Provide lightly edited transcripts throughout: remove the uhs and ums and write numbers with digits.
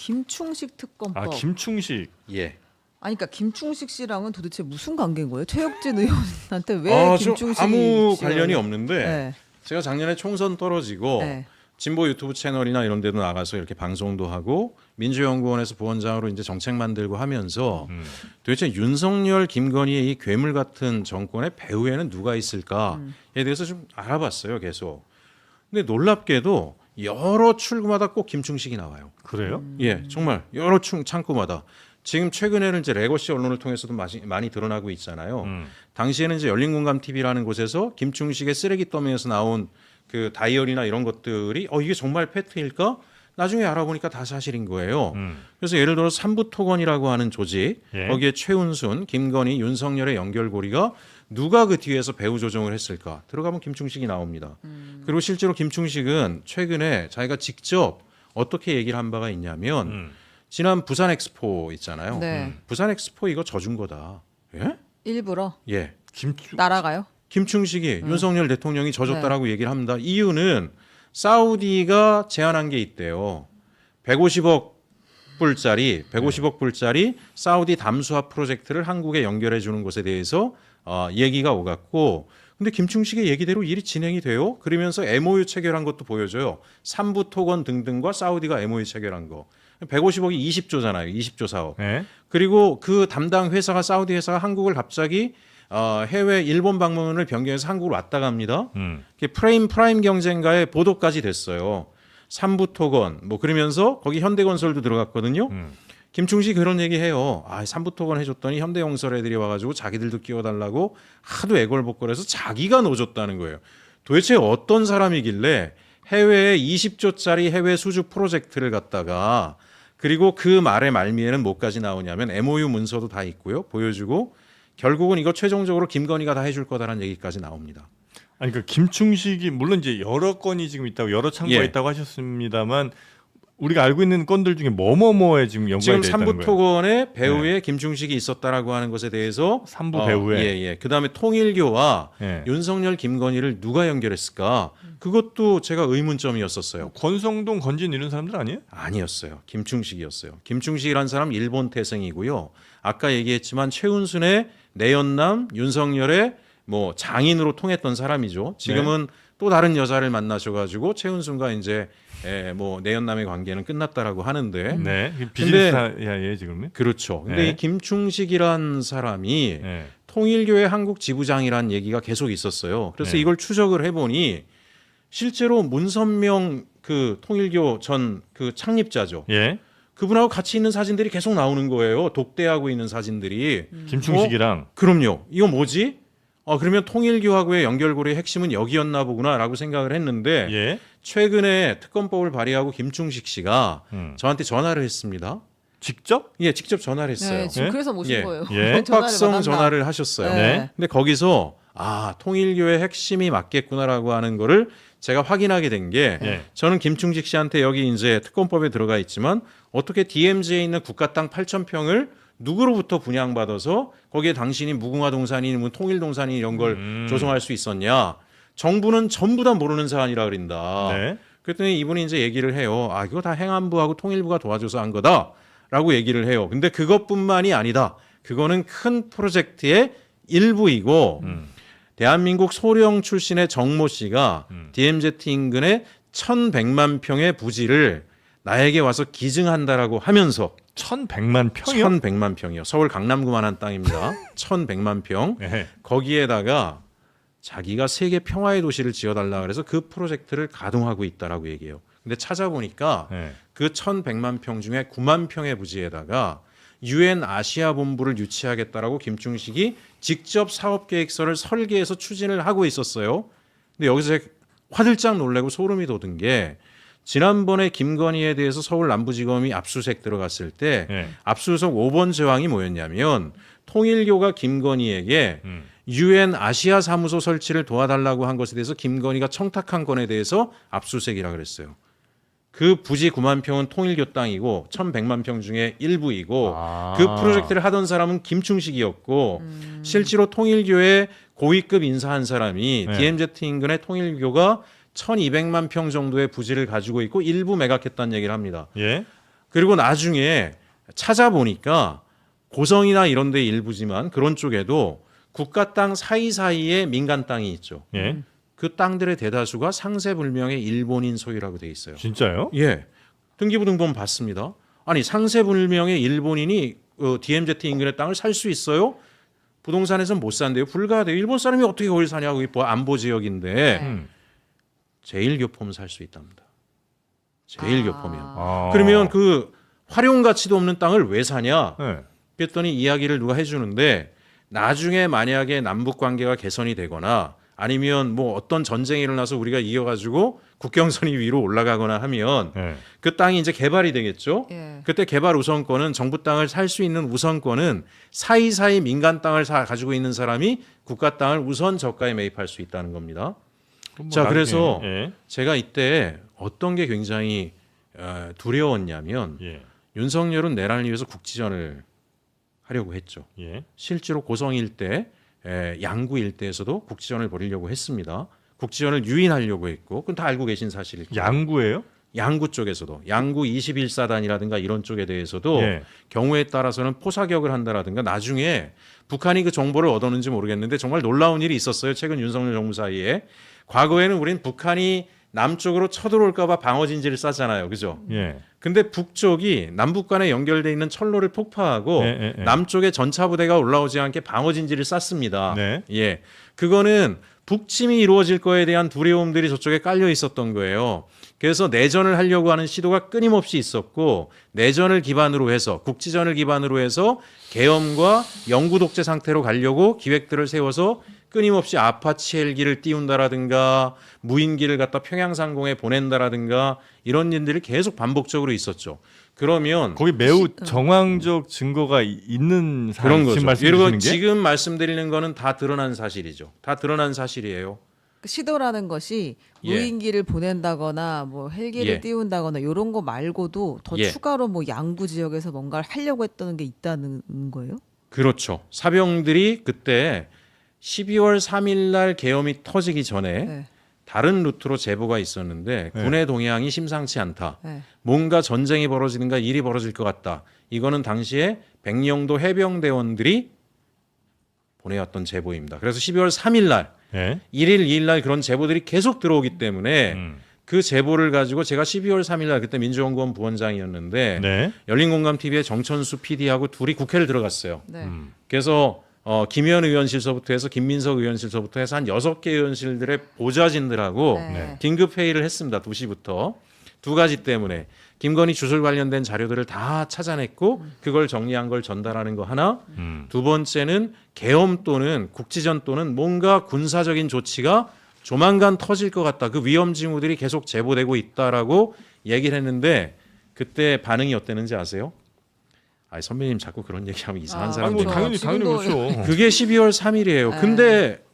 김충식 특검법. 아 김충식. 예. 아니 그러니까 김충식 씨랑은 도대체 무슨 관계인 거예요? 최혁진 의원한테 왜 좀 김충식 아무 씨가- 관련이 없는데 네. 제가 작년에 총선 떨어지고 네. 진보 유튜브 채널이나 이런 데도 나가서 이렇게 방송도 하고 민주연구원에서 부원장으로 이제 정책 만들고 하면서 도대체 윤석열, 김건희의 이 괴물 같은 정권의 배후에는 누가 있을까에 대해서 좀 알아봤어요, 계속. 근데 놀랍게도 여러 출구마다 꼭 김충식이 나와요. 그래요? 예, 정말 여러 창구마다. 지금 최근에는 이제 레거시 언론을 통해서도 많이 드러나고 있잖아요. 당시에는 이제 열린공감 TV라는 곳에서 김충식의 쓰레기 더미에서 나온 그 다이어리나 이런 것들이 이게 정말 팩트일까? 나중에 알아보니까 다 사실인 거예요. 그래서 예를 들어 삼부토건이라고 하는 조직, 예. 거기에 최은순, 김건희, 윤석열의 연결고리가 누가 그 뒤에서 배후 조종을 했을까? 들어가면 김충식이 나옵니다. 그리고 실제로 김충식은 최근에 자기가 직접 어떻게 얘기를 한 바가 있냐면 지난 부산 엑스포 있잖아요. 네. 부산 엑스포 이거 져준 거다. 예? 일부러 예. 날아가요? 김충식이 윤석열 대통령이 져줬다라고 얘기를 합니다. 이유는 사우디가 제안한 게 있대요. 150억 불짜리 사우디 담수화 프로젝트를 한국에 연결해 주는 것에 대해서 얘기가 오갔고, 근데 김충식의 얘기대로 일이 진행이 돼요. 그러면서 MOU 체결한 것도 보여줘요. 삼부토건 등등과 사우디가 MOU 체결한 거. 150억이 20조잖아요. 20조 사업. 네. 그리고 그 담당 회사가 사우디 회사가 한국을 갑자기 해외 일본 방문을 변경해서 한국으로 왔다 갑니다. 프라임 경쟁가의 보도까지 됐어요. 삼부토건 뭐 그러면서 거기 현대건설도 들어갔거든요. 김충식 그런 얘기해요. 삼부토건 해줬더니 현대건설 애들이 와가지고 자기들도 끼워달라고 하도 애걸복걸해서 자기가 넣어줬다는 거예요. 도대체 어떤 사람이길래 해외에 20조짜리 해외 수주 프로젝트를 갖다가 그리고 그 말의 말미에는 뭐까지 나오냐면 MOU 문서도 다 있고요. 보여주고 결국은 이거 최종적으로 김건희가 다 해줄 거다라는 얘기까지 나옵니다. 아니 그 김충식이 물론 이제 여러 건이 지금 있다고 여러 창구가 예. 있다고 하셨습니다만 우리가 알고 있는 건들 중에 뭐뭐뭐에 지금 연관이 지금 되어 있다는 거예요. 삼부토건의 배후에 김충식이 있었다라고 하는 것에 대해서 삼부 배후에. 예. 그다음에 통일교와 예. 윤석열, 김건희를 누가 연결했을까? 그것도 제가 의문점이었었어요. 권성동, 건진 이런 사람들 아니에요? 아니었어요. 김충식이었어요. 김충식이라는 사람 일본 태생이고요. 아까 얘기했지만 최은순의 내연남, 윤석열의 뭐 장인으로 통했던 사람이죠. 지금은 또 다른 여자를 만나셔가지고 최은순과 이제 뭐 내연남의 관계는 끝났다라고 하는데. 네. 비즈니스타야 지금은. 그렇죠. 근데 네. 이 김충식이란 사람이 네. 통일교회 한국 지부장이란 얘기가 계속 있었어요. 그래서 네. 이걸 추적을 해보니 실제로 문선명 그 통일교 전 그 창립자죠. 예. 그분하고 같이 있는 사진들이 계속 나오는 거예요. 독대하고 있는 사진들이. 김충식이랑 그럼요. 이거 뭐지? 그러면 통일교하고의 연결고리의 핵심은 여기였나 보구나라고 생각을 했는데 예. 최근에 특검법을 발의하고 김충식 씨가 저한테 전화를 했습니다. 직접? 예, 직접 전화를 했어요. 네, 지금 예? 그래서 모신 예. 거예요. 예. 협박성 전화를 하셨어요. 네. 근데 거기서 통일교의 핵심이 맞겠구나라고 하는 거를 제가 확인하게 된 게 예. 저는 김충식 씨한테 여기 이제 특검법에 들어가 있지만 어떻게 DMZ에 있는 국가 땅 8,000평을 누구로부터 분양받아서 거기에 당신이 무궁화 동산이 뭐 통일 동산이 이런 걸 조성할 수 있었냐? 정부는 전부 다 모르는 사안이라 그런다. 네. 그랬더니 이분이 이제 얘기를 해요. 이거 다 행안부하고 통일부가 도와줘서 한 거다라고 얘기를 해요. 근데 그것뿐만이 아니다. 그거는 큰 프로젝트의 일부이고 대한민국 소령 출신의 정모 씨가 DMZ 인근의 1,100만 평의 부지를 나에게 와서 기증한다라고 하면서 1,100만 평이요? 1,100만 평이요. 서울 강남구만한 땅입니다. 1,100만 평. 네. 거기에다가 자기가 세계 평화의 도시를 지어달라 그래서 그 프로젝트를 가동하고 있다라고 얘기해요. 근데 찾아보니까 네. 그 1,100만 평 중에 9만 평의 부지에다가 UN 아시아 본부를 유치하겠다라고 김충식이 직접 사업 계획서를 설계해서 추진을 하고 있었어요. 근데 여기서 제가 화들짝 놀래고 소름이 돋은 게 지난번에 김건희에 대해서 서울 남부지검이 압수수색 들어갔을 때 네. 압수수색 5번 조항이 뭐였냐면 통일교가 김건희에게 UN 아시아 사무소 설치를 도와달라고 한 것에 대해서 김건희가 청탁한 건에 대해서 압수수색이라 그랬어요. 그 부지 9만 평은 통일교 땅이고 1,100만 평 중에 일부이고 그 프로젝트를 하던 사람은 김충식이었고 실제로 통일교의 고위급 인사 한 사람이 네. DMZ 인근의 통일교가 1,200만 평 정도의 부지를 가지고 있고 일부 매각했다는 얘기를 합니다. 예. 그리고 나중에 찾아보니까 고성이나 이런 데 일부지만 그런 쪽에도 국가 땅 사이사이에 민간 땅이 있죠. 예. 그 땅들의 대다수가 상세불명의 일본인 소유라고 돼 있어요. 진짜요? 예. 등기부등본 봤습니다. 아니 상세불명의 일본인이 DMZ 인근의 땅을 살 수 있어요? 부동산에서는 못 산대요. 불가하대요. 일본 사람이 어떻게 거기 사냐고. 안보 지역인데 음. 제일교포면 살 수 있답니다. 제일교포면. 아. 그러면 그 활용 가치도 없는 땅을 왜 사냐? 네. 그랬더니 이야기를 누가 해주는데 나중에 만약에 남북 관계가 개선이 되거나 아니면 뭐 어떤 전쟁이 일어나서 우리가 이겨가지고 국경선이 위로 올라가거나 하면 네. 그 땅이 이제 개발이 되겠죠. 예. 그때 개발 우선권은 정부 땅을 살 수 있는 우선권은 사이사이 민간 땅을 가지고 있는 사람이 국가 땅을 우선 저가에 매입할 수 있다는 겁니다. 그럼 뭐 자, 나중에, 그래서 예. 제가 이때 어떤 게 굉장히 두려웠냐면 예. 윤석열은 내란을 위해서 국지전을 하려고 했죠. 예. 실제로 고성 일대, 양구 일대에서도 국지전을 벌이려고 했습니다. 국지전을 유인하려고 했고, 그건 다 알고 계신 사실일 거예요. 양구예요? 양구 쪽에서도 양구 21사단이라든가 이런 쪽에 대해서도 예. 경우에 따라서는 포사격을 한다라든가 나중에 북한이 그 정보를 얻었는지 모르겠는데 정말 놀라운 일이 있었어요. 최근 윤석열 정부 사이에. 과거에는 우린 북한이 남쪽으로 쳐들어올까 봐 방어진지를 쌌잖아요. 그죠? 예. 근데 북쪽이 남북 간에 연결돼 있는 철로를 폭파하고 남쪽에 전차 부대가 올라오지 않게 방어진지를 쌌습니다. 네. 예. 그거는 북침이 이루어질 거에 대한 두려움들이 저쪽에 깔려 있었던 거예요. 그래서 내전을 하려고 하는 시도가 끊임없이 있었고 내전을 기반으로 해서 국지전을 기반으로 해서 계엄과 영구 독재 상태로 가려고 기획들을 세워서 끊임없이 아파치 헬기를 띄운다라든가 무인기를 갖다 평양상공에 보낸다라든가 이런 일들이 계속 반복적으로 있었죠. 그러면 거기 매우 정황적 증거가 있는 그런 거죠. 지금 말씀 그리고 주시는 게? 지금 말씀드리는 거는 다 드러난 사실이죠. 다 드러난 사실이에요. 그 시도라는 것이 예. 무인기를 보낸다거나 뭐 헬기를 예. 띄운다거나 이런 거 말고도 더 예. 추가로 뭐 양구 지역에서 뭔가를 하려고 했던 게 있다는 거예요? 그렇죠. 사병들이 그때 12월 3일 날 계엄이 터지기 전에 네. 다른 루트로 제보가 있었는데 네. 군의 동향이 심상치 않다. 네. 뭔가 전쟁이 벌어지는가 일이 벌어질 것 같다. 이거는 당시에 백령도 해병대원들이 보내왔던 제보입니다. 그래서 12월 3일 날 예. 1일, 2일 날 그런 제보들이 계속 들어오기 때문에 음. 그 제보를 가지고 제가 12월 3일 날 그때 민주연구원 부원장이었는데 네. 열린공감TV의 정천수 PD하고 둘이 국회를 들어갔어요. 네. 그래서 김의원 의원실서부터 해서 김민석 의원실서부터 해서 한 6개 의원실들의 보좌진들하고 네. 긴급 회의를 했습니다. 2시부터. 두 가지 때문에 김건희 주술 관련된 자료들을 다 찾아냈고 그걸 정리한 걸 전달하는 거 하나. 두 번째는 계엄 또는 국지전 또는 뭔가 군사적인 조치가 조만간 터질 것 같다. 그 위험 징후들이 계속 제보되고 있다라고 얘기를 했는데 그때 반응이 어땠는지 아세요? 아, 선배님 자꾸 그런 얘기하면 이상한 아, 사람 아니 뭐 그렇죠. 당연히 지금도- 그렇죠. 그게 12월 3일이에요. 네. 근데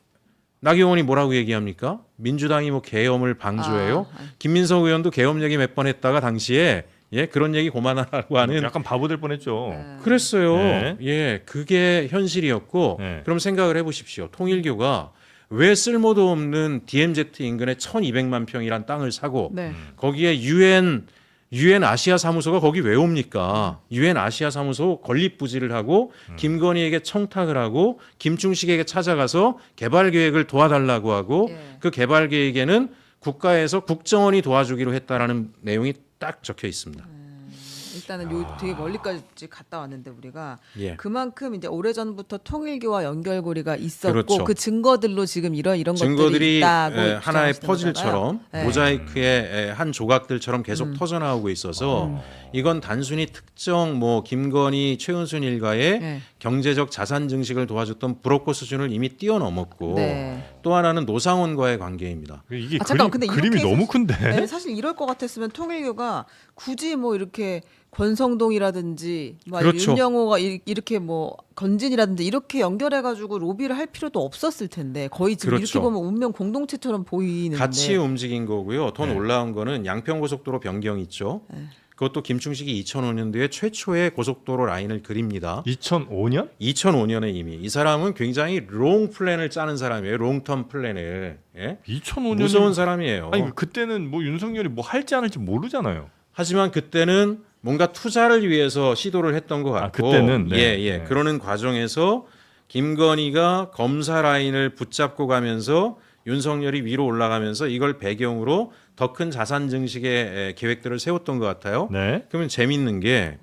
나경원이 뭐라고 얘기합니까? 민주당이 뭐 계엄을 방조해요. 김민석 의원도 계엄 얘기 몇 번 했다가 당시에 그런 얘기 그만하라고 하는 약간 바보 될 뻔했죠. 네. 그랬어요. 네. 예, 그게 현실이었고 네. 그럼 생각을 해보십시오. 통일교가 왜 쓸모도 없는 DMZ 인근에 1,200만 평이란 땅을 사고 네. 거기에 유엔 아시아 사무소가 거기 왜 옵니까? 유엔 아시아 사무소 건립부지를 하고 김건희에게 청탁을 하고 김충식에게 찾아가서 개발 계획을 도와달라고 하고 예. 그 개발 계획에는 국가에서 국정원이 도와주기로 했다라는 내용이 딱 적혀 있습니다. 일단은 요 되게 멀리까지 갔다 왔는데 우리가 예. 그만큼 이제 오래전부터 통일교와 연결고리가 있었고 그렇죠. 그 증거들로 지금 이런 것들이 증거들이 있다고 하나의 주장하시는 퍼즐처럼 거잖아요. 네. 모자이크의 한 조각들처럼 계속 터져나오고 있어서 이건 단순히 특정 뭐 김건희 최은순 일가의 네. 경제적 자산 증식을 도와줬던 브로커 수준을 이미 뛰어넘었고 네. 또 하나는 노상원과의 관계입니다. 이게 아, 잠깐만, 근데 그림이 이렇게 너무 큰데. 네, 사실 이럴 것 같았으면 통일교가 굳이 뭐 이렇게 권성동이라든지 뭐 그렇죠. 윤영호가 이렇게 뭐 건진이라든지 이렇게 연결해가지고 로비를 할 필요도 없었을 텐데 거의 지금 그렇죠. 이렇게 보면 운명 공동체처럼 보이는데 같이 움직인 거고요. 더 네. 놀라운 거는 양평고속도로 변경 있죠. 네. 그것도 김충식이 2005년도에 최초의 고속도로 라인을 그립니다. 2005년? 2005년에 이미 이 사람은 굉장히 롱 플랜을 짜는 사람이에요. 롱텀 플랜을. 예? 2005년 무서운 사람이에요. 아니 그때는 뭐 윤석열이 뭐 할지 안 할지 모르잖아요. 하지만 그때는 뭔가 투자를 위해서 시도를 했던 것 아, 같고 그때는 네. 예. 네. 그러는 과정에서 김건희가 검사 라인을 붙잡고 가면서 윤석열이 위로 올라가면서 이걸 배경으로 더 큰 자산 증식의 계획들을 세웠던 것 같아요. 네. 그러면 재밌는 게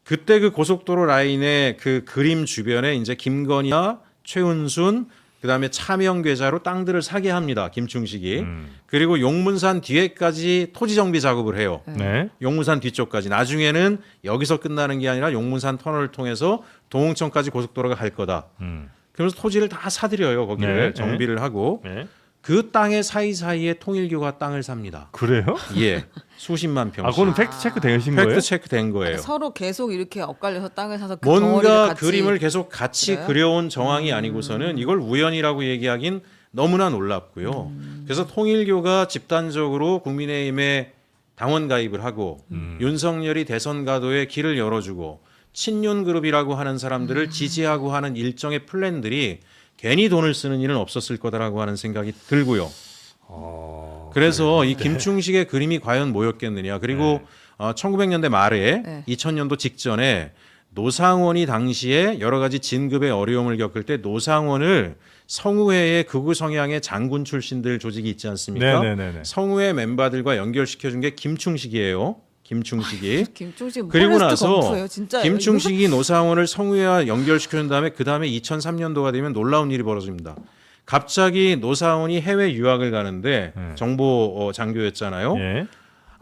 그때 그 고속도로 라인의 그 그림 주변에 이제 김건희와 최은순 그다음에 차명 계좌로 땅들을 사게 합니다. 김충식이. 그리고 용문산 뒤에까지 토지 정비 작업을 해요. 네. 용문산 뒤쪽까지. 나중에는 여기서 끝나는 게 아니라 용문산 터널을 통해서 동홍천까지 고속도로가 갈 거다. 그러면서 토지를 다 사들여요. 거기를 네. 정비를 하고 네. 그 땅의 사이사이에 통일교가 땅을 삽니다. 그래요? 예. 수십만 평씩. 아, 그거는 팩트 체크 되신 거예요? 팩트 체크 된 거예요. 그러니까 서로 계속 이렇게 엇갈려서 땅을 사서 그 덩어리를 뭔가 같이 그림을 계속 같이 그래요? 그려온 정황이 아니고서는 이걸 우연이라고 얘기하긴 너무나 놀랍고요. 그래서 통일교가 집단적으로 국민의힘에 당원 가입을 하고 윤석열이 대선 가도에 길을 열어주고 친윤 그룹이라고 하는 사람들을 지지하고 하는 일정의 플랜들이 괜히 돈을 쓰는 일은 없었을 거다라고 하는 생각이 들고요. 그래서 이 김충식의 그림이 과연 뭐였겠느냐. 그리고 1900년대 말에 네. 2000년도 직전에 노상원이 당시에 여러 가지 진급의 어려움을 겪을 때 노상원을 성우회의 극우 성향의 장군 출신들 조직이 있지 않습니까? 네네네. 성우회 멤버들과 연결시켜준 게 김충식이에요. 김충식이. 김충식 그리고 포레스트 나서 검프예요, 진짜. 김충식이 노상원을 성우회와 연결시켜준 다음에 그 다음에 2003년도가 되면 놀라운 일이 벌어집니다. 갑자기 노상원이 해외 유학을 가는데 정보 장교였잖아요. 예.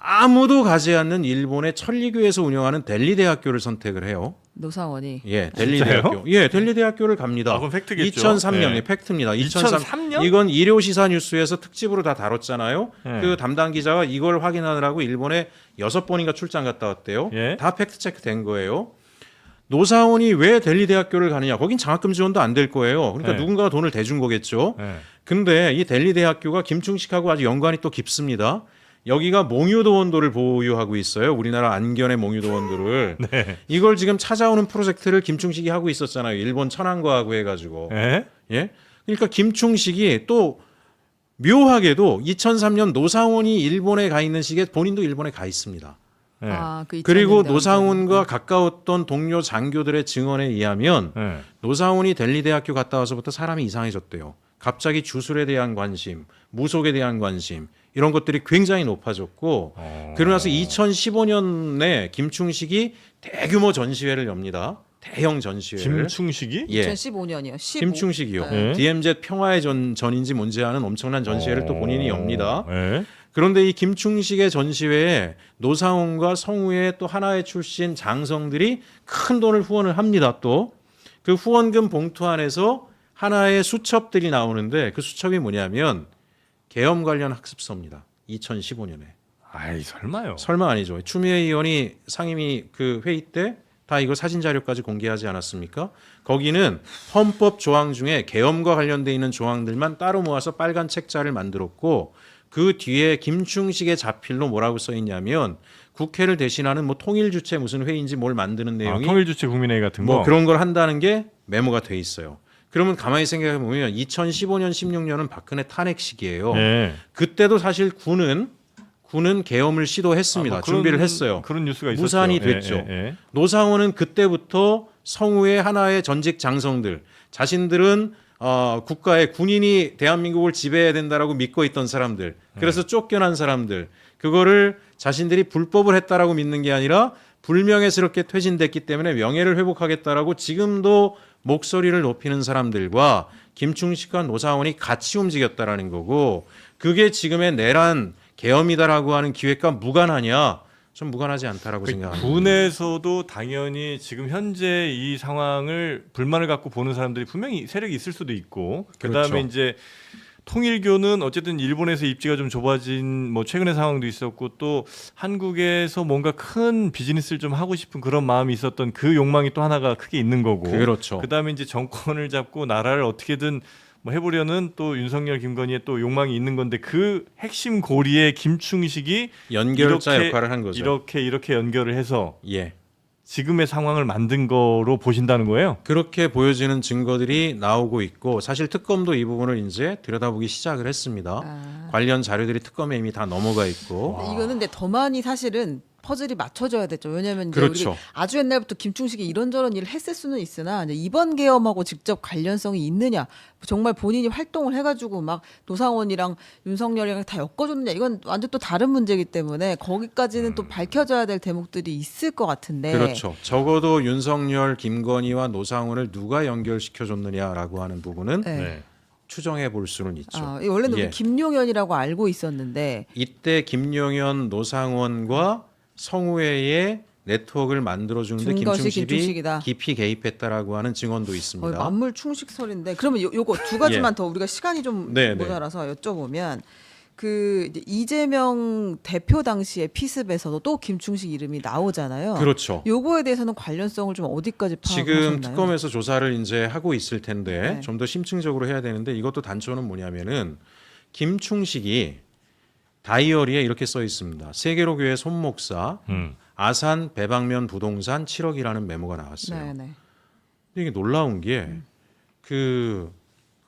아무도 가지 않는 일본의 천리교에서 운영하는 델리 대학교를 선택을 해요. 노상원이 예, 델리 진짜요? 대학교. 예, 델리 대학교를 갑니다. 아, 그럼 팩트겠죠. 2003년 네. 예, 팩트입니다. 2003년? 이건 일요 시사 뉴스에서 특집으로 다 다뤘잖아요. 네. 그 담당 기자가 이걸 확인하느라고 일본에 6번인가 출장 갔다 왔대요. 예. 다 팩트 체크 된 거예요. 노사원이 왜 델리 대학교를 가느냐? 거긴 장학금 지원도 안 될 거예요. 그러니까 네. 누군가가 돈을 대준 거겠죠. 네. 근데 이 델리 대학교가 김충식하고 아주 연관이 또 깊습니다. 여기가 몽유도원도를 보유하고 있어요. 우리나라 안견의 몽유도원도를. 네. 이걸 지금 찾아오는 프로젝트를 김충식이 하고 있었잖아요. 일본 천안과하고 해가지고. 예? 예? 그러니까 김충식이 또 묘하게도 2003년 노상원이 일본에 가 있는 시기에 본인도 일본에 가 있습니다. 예. 그 그리고 2000년대 노상원과 완전히. 가까웠던 동료 장교들의 증언에 의하면 예. 노상원이 델리 대학교 갔다 와서부터 사람이 이상해졌대요. 갑자기 주술에 대한 관심, 무속에 대한 관심 이런 것들이 굉장히 높아졌고 그러고 나서 2015년에 김충식이 대규모 전시회를 엽니다. 대형 전시회를. 김충식이? 예. 2015년이요. 김충식이요. 네. DMZ 평화의 전인지 뭔지 아는 엄청난 전시회를 또 본인이 엽니다. 예. 그런데 이 김충식의 전시회에 노상원과 성우의 또 하나의 출신 장성들이 큰 돈을 후원을 합니다. 또 그 후원금 봉투 안에서 하나의 수첩들이 나오는데 그 수첩이 뭐냐면 계엄 관련 학습서입니다. 2015년에. 아이, 설마요. 설마 아니죠. 추미애 의원이 상임위 그 회의 때 다 이거 사진 자료까지 공개하지 않았습니까? 거기는 헌법 조항 중에 계엄과 관련돼 있는 조항들만 따로 모아서 빨간 책자를 만들었고 그 뒤에 김충식의 자필로 뭐라고 써 있냐면 국회를 대신하는 뭐 통일 주체 무슨 회의인지 뭘 만드는 내용이 통일주체 국민회의 같은 거. 뭐 그런 걸 한다는 게 메모가 돼 있어요. 그러면 가만히 생각해 보면 2015년 16년은 박근혜 탄핵 시기예요. 예. 그때도 사실 군은 계엄을 시도했습니다. 아, 뭐 그런- 준비를 했어요. 그런 뉴스가 있었죠. 무산이 예, 됐죠. 예, 예. 노상원은 그때부터 성우의 하나의 전직 장성들, 자신들은 국가의 군인이 대한민국을 지배해야 된다라고 믿고 있던 사람들, 그래서 쫓겨난 사람들, 그거를 자신들이 불법을 했다라고 믿는 게 아니라 불명예스럽게 퇴진됐기 때문에 명예를 회복하겠다라고 지금도 목소리를 높이는 사람들과 김충식과 노상원이 같이 움직였다라는 거고, 그게 지금의 내란 계엄이다라고 하는 기획과 무관하냐? 좀 무관하지 않다라고 생각합니다. 군에서도 당연히 지금 현재 이 상황을 불만을 갖고 보는 사람들이 분명히 세력이 있을 수도 있고, 그다음에 그렇죠. 이제 통일교는 어쨌든 일본에서 입지가 좀 좁아진 뭐 최근의 상황도 있었고 또 한국에서 뭔가 큰 비즈니스를 좀 하고 싶은 그런 마음이 있었던 그 욕망이 또 하나가 크게 있는 거고. 그렇죠. 그다음에 이제 정권을 잡고 나라를 어떻게든 뭐 해보려는 또 윤석열, 김건희의 또 욕망이 있는 건데 그 핵심 고리에 김충식이 연결자 이렇게- 역할을 한 거죠. 이렇게 연결을 해서 예. 지금의 상황을 만든 거로 보신다는 거예요? 그렇게 보여지는 증거들이 나오고 있고 사실 특검도 이 부분을 이제 들여다보기 시작을 했습니다. 관련 자료들이 특검에 이미 다 넘어가 있고 근데 이거는 근데 더 많이 사실은 퍼즐이 맞춰져야 되죠. 왜냐하면 이제 그렇죠. 우리 아주 옛날부터 김충식이 이런저런 일을 했을 수는 있으나 이제 이번 계엄하고 직접 관련성이 있느냐, 정말 본인이 활동을 해가지고 막 노상원이랑 윤석열이랑 다 엮어줬느냐, 이건 완전 또 다른 문제이기 때문에 거기까지는 또 밝혀져야 될 대목들이 있을 것 같은데. 그렇죠. 적어도 윤석열, 김건희와 노상원을 누가 연결시켜줬느냐라고 하는 부분은 네. 네. 추정해 볼 수는 있죠. 원래는 예. 김용현이라고 알고 있었는데. 이때 김용현, 노상원과 성우회의 네트워크를 만들어주는데 준 것이 김충식이 김충식이다. 깊이 개입했다라고 하는 증언도 거의 있습니다. 만물 충식설인데, 그러면 요거 두 가지만 예. 더 우리가 시간이 좀 네, 네. 모자라서 여쭤보면, 그 이제 이재명 대표 당시의 피습에서도 또 김충식 이름이 나오잖아요. 그렇죠. 요거에 대해서는 관련성을 좀 어디까지 지금 파악하셨나요? 특검에서 조사를 이제 하고 있을 텐데 네. 좀 더 심층적으로 해야 되는데, 이것도 단초는 뭐냐면은 김충식이 다이어리에 이렇게 써 있습니다. 세계로 교회 손목사, 아산 배방면 부동산 7억이라는 메모가 나왔어요. 네네. 근데 이게 놀라운 게 그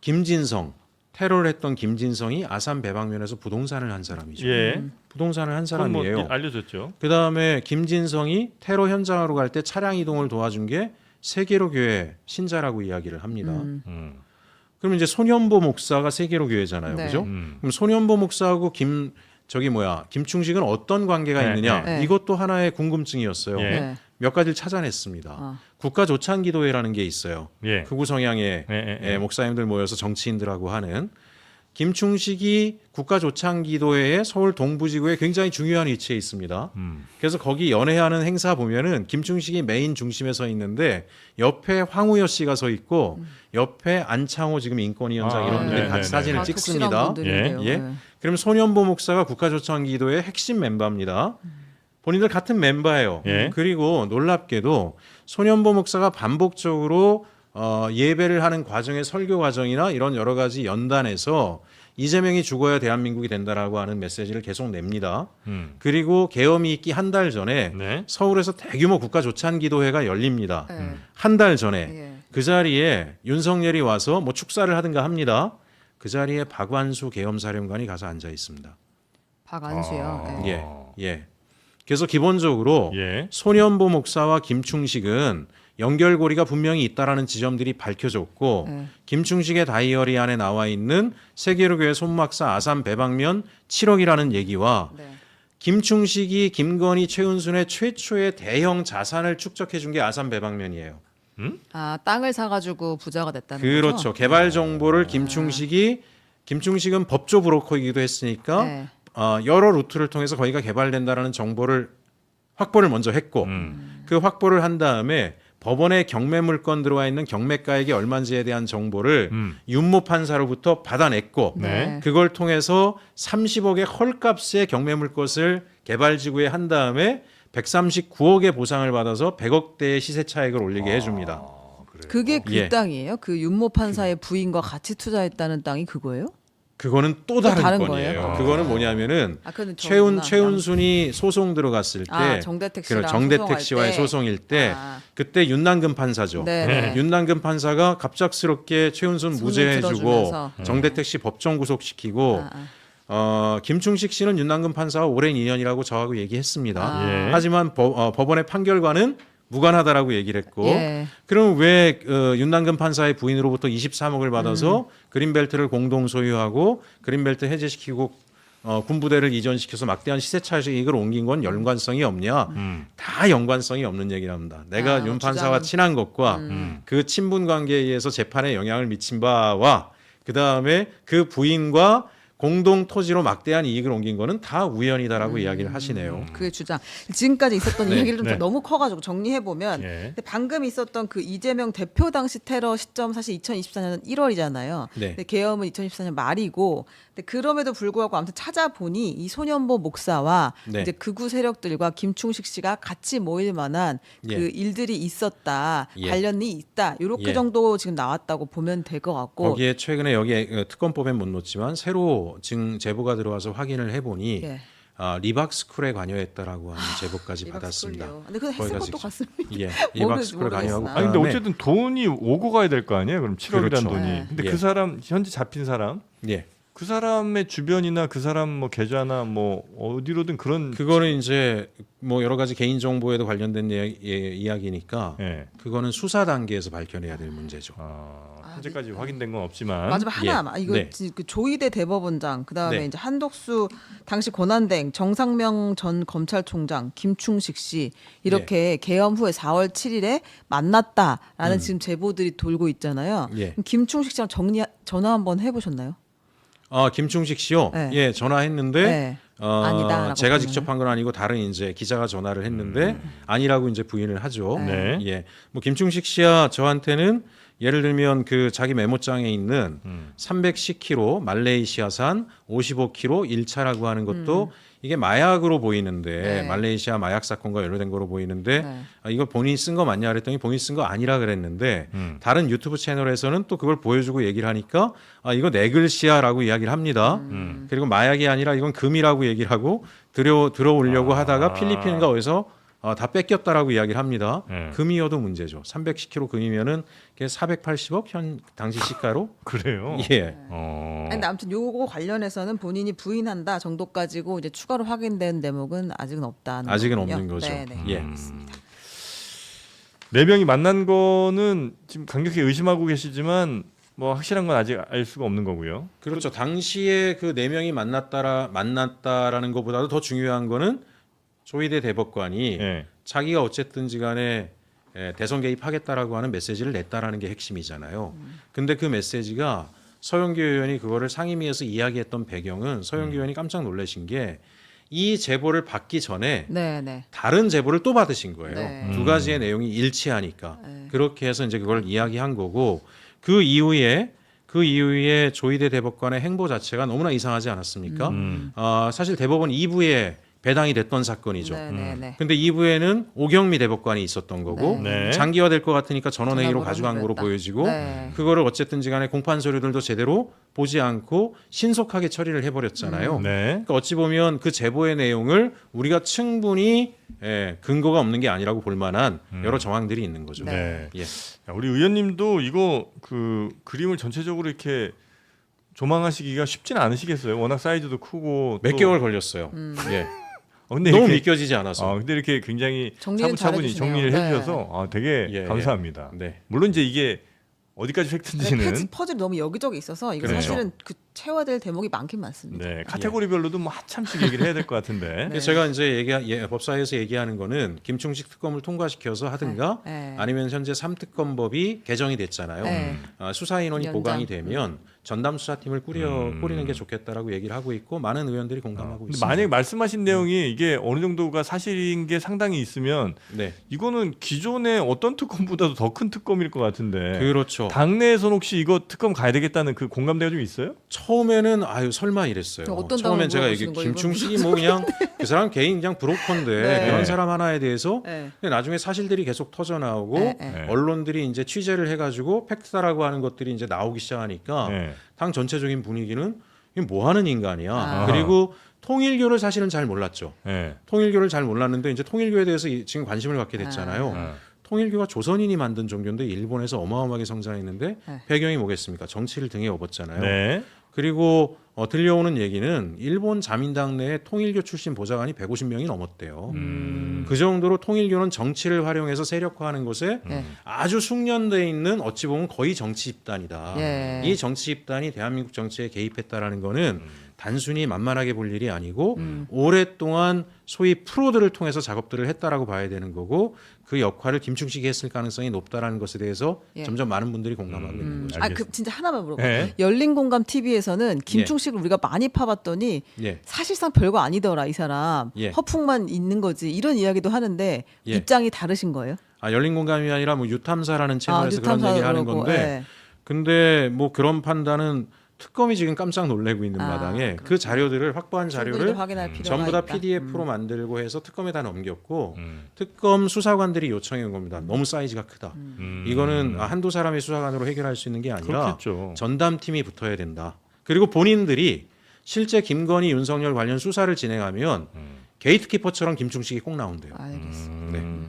김진성, 테러를 했던 김진성이 아산 배방면에서 부동산을 한 사람이죠. 예. 부동산을 한 그건 뭐 사람이에요. 알려졌죠. 그다음에 김진성이 테러 현장으로 갈 때 차량 이동을 도와준 게 세계로 교회 신자라고 이야기를 합니다. 음. 그러면 이제 손현보 목사가 세계로 교회잖아요. 네. 그죠? 그럼 손현보 목사하고 김충식은 어떤 관계가 네, 있느냐? 네. 이것도 하나의 궁금증이었어요. 예. 네. 몇 가지를 찾아냈습니다. 국가조찬기도회라는 게 있어요. 예. 극우 성향의 목사님들 모여서 정치인들하고 하는, 김충식이 국가조찬기도회의 서울 동부지구에 굉장히 중요한 위치에 있습니다. 그래서 거기 연회하는 행사 보면은 김충식이 메인 중심에 서 있는데 옆에 황우여 씨가 서 있고 옆에 안창호 지금 인권위원장 이런 분들이 네, 같이 네, 사진을 다 찍습니다. 독실한 분들인데요. 예. 네. 그럼 손현보 목사가 국가조찬기도회 핵심 멤버입니다. 본인들 같은 멤버예요. 예. 그리고 놀랍게도 손현보 목사가 반복적으로 예배를 하는 과정의 설교 과정이나 이런 여러 가지 연단에서 이재명이 죽어야 대한민국이 된다라고 하는 메시지를 계속 냅니다. 그리고 계엄이 있기 한 달 전에 네. 서울에서 대규모 국가조찬기도회가 열립니다. 네. 한 달 전에 예. 그 자리에 윤석열이 와서 뭐 축사를 하든가 합니다. 그 자리에 박완수 계엄사령관이 가서 앉아 있습니다. 박안수요. 네. 예. 그래서 기본적으로 예. 손현보 목사와 김충식은 연결고리가 분명히 있다라는 지점들이 밝혀졌고, 네. 김충식의 다이어리 안에 나와 있는 세계로교회 손목사 아산 배방면 7억이라는 얘기와 네. 김충식이 김건희 최은순의 최초의 대형 자산을 축적해 준 게 아산 배방면이에요. 땅을 사가지고 부자가 됐다는 그렇죠. 거죠. 개발 정보를 김충식은 법조 브로커이기도 했으니까 네. 여러 루트를 통해서 거기가 개발된다라는 정보를 확보를 먼저 했고, 그 확보를 한 다음에 법원에 경매 물건 들어와 있는 경매가액이 얼마인지에 대한 정보를 윤모 판사로부터 받아냈고, 네. 그걸 통해서 30억의 헐값의 경매 물건을 개발지구에 한 다음에 139억의 보상을 받아서 100억대의 시세 차익을 올리게 해줍니다. 그게 그 예. 땅이에요? 그 윤모 판사의 부인과 같이 투자했다는 땅이 그거예요? 그거는 또 다른 다른 건이에요. 거예요? 그거는 뭐냐면은 그건 저구나. 최은순이 소송 들어갔을 때, 정대택 씨랑 정대택 씨와의 소송일 때, 그때 윤남근 판사죠. 네. 윤남근 판사가 갑작스럽게 최은순 손을 무죄해주고 들어주면서. 정대택 씨 법정 구속시키고, 김충식 씨는 윤남근 판사와 오랜 인연이라고 저하고 얘기했습니다. 예. 하지만 법원의 판결과는 무관하다라고 얘기를 했고, 예. 그럼 왜 윤남근 판사의 부인으로부터 23억을 받아서 그린벨트를 공동 소유하고 그린벨트 해제시키고 군부대를 이전시켜서 막대한 시세 차익을 옮긴 건 연관성이 없냐? 다 연관성이 없는 얘기를 합니다. 내가 윤 판사와 주장은. 친한 것과 그 친분 관계에 의해서 재판에 영향을 미친 바와 그 다음에 그 부인과 공동 토지로 막대한 이익을 옮긴 거는 다 우연이다라고 이야기를 하시네요. 그의 주장. 지금까지 있었던 네. 이야기를 좀 네. 너무 커가지고 정리해 보면, 예. 근데 방금 있었던 그 이재명 대표 당시 테러 시점 사실 2024년 1월이잖아요. 네. 근데 계엄은 2024년 말이고, 근데 그럼에도 불구하고 아무튼 찾아보니 이 손현보 목사와 네. 이제 극우 세력들과 김충식 씨가 같이 모일 만한 예. 그 일들이 있었다, 예. 관련이 있다, 이렇게 예. 정도 지금 나왔다고 보면 될 것 같고. 거기에 최근에 여기에 특검법엔 못 넣었지만 새로 지금 제보가 들어와서 확인을 해보니 예. 리박스쿨에 관여했다라고 하는 제보까지 받았습니다. 리박스쿨이요. 근데 그거 했을 거기까지 것도 같습니다. 예, 리박스쿨에 관여하고 모르겠으나. 아니 근데 그다음에 어쨌든 돈이 오고 가야 될 거 아니에요? 그럼 7억이라는 그렇죠. 돈이. 네. 근데 예. 그 사람 현재 잡힌 사람 예, 그 사람의 주변이나 그 사람 뭐 계좌나 뭐 어디로든 그런 그거는 이제 뭐 여러 가지 개인 정보에도 관련된 이야기니까 예. 그거는 수사 단계에서 밝혀내야 될 문제죠. 현재까지 확인된 건 없지만 마지막 하나 이거 네. 그 조희대 대법원장 그다음에 네. 이제 한덕수 당시 권한대행 정상명 전 검찰총장 김충식 씨 이렇게 계엄 후에 4월 7일에 만났다라는 지금 제보들이 돌고 있잖아요. 예. 그럼 김충식 씨랑 전화 한번 해보셨나요? 김충식 씨요. 네. 예, 전화했는데 네. 아니다라고 제가 보면은. 직접 한 건 아니고 다른 이제 기자가 전화를 했는데 아니라고 이제 부인을 하죠. 네. 예. 뭐 김충식 씨야 저한테는 예를 들면 그 자기 메모장에 있는 310kg 말레이시아산 55kg 1차라고 하는 것도 이게 마약으로 보이는데 네. 말레이시아 마약 사건과 연루된 거로 보이는데 네. 이거 본인이 쓴 거 맞냐 그랬더니 본인이 쓴 거 아니라 그랬는데 다른 유튜브 채널에서는 또 그걸 보여주고 얘기를 하니까 이거 내 글씨야라고 이야기를 합니다. 그리고 마약이 아니라 이건 금이라고 얘기를 하고 들어오려고 하다가 필리핀인가 어디서 다 뺏겼다라고 이야기를 합니다. 금이어도 문제죠. 310kg 금이면은 그게 480억 현 당시 시가로. 그래요. 예. 아니, 근데 아무튼 요거 관련해서는 본인이 부인한다 정도까지고 이제 추가로 확인된 대목은 아직은 없다는 아직은 거군요. 없는 거죠. 네, 네. 예. 알겠습니다. 네 명이 만난 거는 지금 강력히 의심하고 계시지만 뭐 확실한 건 아직 알 수가 없는 거고요. 그렇죠. 당시에 그 네 명이 만났다라는 것보다도 더 중요한 거는 조희대 대법관이 예. 자기가 어쨌든지 간에 대선 개입하겠다라고 하는 메시지를 냈다라는 게 핵심이잖아요. 근데 그 메시지가 서영교 의원이 그거를 상임위에서 이야기했던 배경은 서영교 의원이 깜짝 놀라신 게 이 제보를 받기 전에 네, 네. 다른 제보를 또 받으신 거예요. 네. 두 가지의 내용이 일치하니까. 네. 그렇게 해서 이제 그걸 이야기한 거고 그 이후에 조희대 대법관의 행보 자체가 너무나 이상하지 않았습니까? 사실 대법원 2부에 배당이 됐던 사건이죠. 네, 네, 네. 근데 2부에는 오경미 대법관이 있었던 거고 네. 장기화될 것 같으니까 전원회의로 전화번호를 가져간 거로 보였다. 보여지고 네. 그거를 어쨌든지 간에 공판 서류들도 제대로 보지 않고 신속하게 처리를 해버렸잖아요. 네. 그러니까 어찌 보면 그 제보의 내용을 우리가 충분히 근거가 없는 게 아니라고 볼 만한 여러 정황들이 있는 거죠. 네. 예. 야, 우리 의원님도 이거 그 그림을 전체적으로 이렇게 조망하시기가 쉽지는 않으시겠어요. 워낙 사이즈도 크고 몇 또- 개월 걸렸어요. 예. 근데 너무 이렇게, 믿겨지지 않아서. 근데 이렇게 굉장히 정리는 차분히 잘해주시네요. 정리를 네. 해주셔서 되게 예, 감사합니다. 네. 물론 이제 이게 어디까지 팩트인지는 퍼즐이 너무 여기저기 있어서 이거 그렇죠. 사실은 그 채워야 될 대목이 많긴 많습니다. 네, 카테고리별로도 뭐 한참씩 얘기를 해야 될 것 같은데. 그래서 제가 이제 법사위에서 얘기하는 거는 김충식 특검을 통과시켜서 하든가 네. 아니면 현재 3특검법이 개정이 됐잖아요. 네. 수사 인원이 연장. 보강이 되면 전담 수사팀을 꾸리는 게 좋겠다라고 얘기를 하고 있고 많은 의원들이 공감하고 근데 있습니다. 만약에 말씀하신 내용이 이게 어느 정도가 사실인 게 상당히 있으면 네, 이거는 기존의 어떤 특검보다도 더 큰 특검일 것 같은데. 그렇죠. 당내에서는 혹시 이거 특검 가야 되겠다는 그 공감대가 좀 있어요? 처음에는 설마 이랬어요. 어떤 처음엔 당을 제가 물어보시는 거예요, 김충식이 뭐 그냥 그 사람 개인 그냥 브로커인데 네. 그런 사람 하나에 대해서 네. 근데 나중에 사실들이 계속 터져 나오고 네, 네. 언론들이 이제 취재를 해가지고 팩트다라고 하는 것들이 이제 나오기 시작하니까 네. 당 전체적인 분위기는 이게 뭐 하는 인간이야. 아. 그리고 통일교를 사실은 잘 몰랐죠. 네. 통일교를 잘 몰랐는데 이제 통일교에 대해서 지금 관심을 갖게 됐잖아요. 아. 통일교가 조선인이 만든 종교인데 일본에서 어마어마하게 성장했는데 네. 배경이 뭐겠습니까? 정치를 등에 업었잖아요. 네. 그리고 들려오는 얘기는 일본 자민당 내에 통일교 출신 보좌관이 150명이 넘었대요. 그 정도로 통일교는 정치를 활용해서 세력화하는 것에 네. 아주 숙련돼 있는 어찌 보면 거의 정치 집단이다. 예. 이 정치 집단이 대한민국 정치에 개입했다라는 거는 단순히 만만하게 볼 일이 아니고 오랫동안 소위 프로들을 통해서 작업들을 했다라고 봐야 되는 거고 그 역할을 김충식이 했을 가능성이 높다라는 것에 대해서 예. 점점 많은 분들이 공감하고 있는 거죠. 알겠습니다. 그 진짜 하나만 물어봐. 네. 열린공감 TV에서는 김충식을 우리가 많이 파봤더니 예. 사실상 별거 아니더라 이 사람 예. 허풍만 있는 거지 이런 이야기도 하는데 예. 입장이 다르신 거예요? 열린공감이 아니라 뭐 유탐사라는 채널에서 그런 유탐사 얘기를 하는 그러고, 건데 예. 근데 뭐 그런 판단은 특검이 지금 깜짝 놀래고 있는 마당에 그 자료들을 확보한 충분히 자료를 확인할 필요가 전부 다 있다. PDF로 만들고 해서 특검에다 넘겼고 특검 수사관들이 요청해 온 겁니다. 너무 사이즈가 크다. 이거는 한두 사람의 수사관으로 해결할 수 있는 게 아니라 그렇겠죠. 전담팀이 붙어야 된다. 그리고 본인들이 실제 김건희, 윤석열 관련 수사를 진행하면 게이트키퍼처럼 김충식이 꼭 나온대요. 알겠습니다. 네.